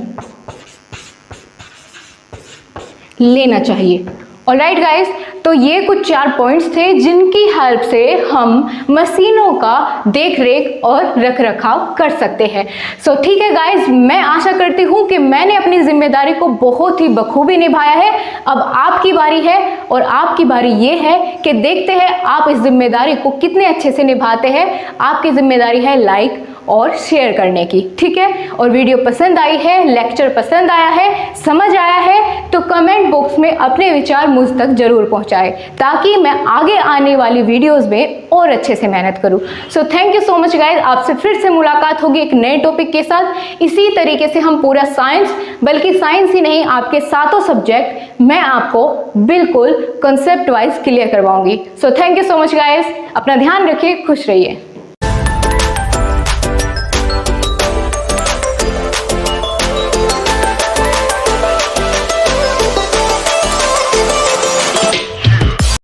Speaker 1: लेना चाहिए। ऑलराइट गाइस, तो ये कुछ 4 पॉइंट्स थे जिनकी हेल्प से हम मशीनों का देख रेख और रख रखाव कर सकते हैं। सो ठीक है गाइस, मैं आशा करती हूँ कि मैंने अपनी जिम्मेदारी को बहुत ही बखूबी निभाया है। अब आपकी बारी है, और आपकी बारी ये है कि देखते हैं आप इस जिम्मेदारी को कितने अच्छे से निभाते हैं। आपकी जिम्मेदारी है लाइक और शेयर करने की, ठीक है। और वीडियो पसंद आई है, लेक्चर पसंद आया है, समझ आया है, तो कमेंट बॉक्स में अपने विचार मुझ तक जरूर पहुंचाएं, ताकि मैं आगे आने वाली वीडियोस में और अच्छे से मेहनत करूं। सो thank you so much guys, आपसे फिर से मुलाकात होगी एक नए टॉपिक के साथ। इसी तरीके से हम पूरा साइंस, बल्कि साइंस ही नहीं, आपके 7 सब्जेक्ट मैं आपको बिल्कुल कंसेप्ट वाइज क्लियर करवाऊंगी। So thank you so much guys, अपना ध्यान रखिए, खुश रहिए।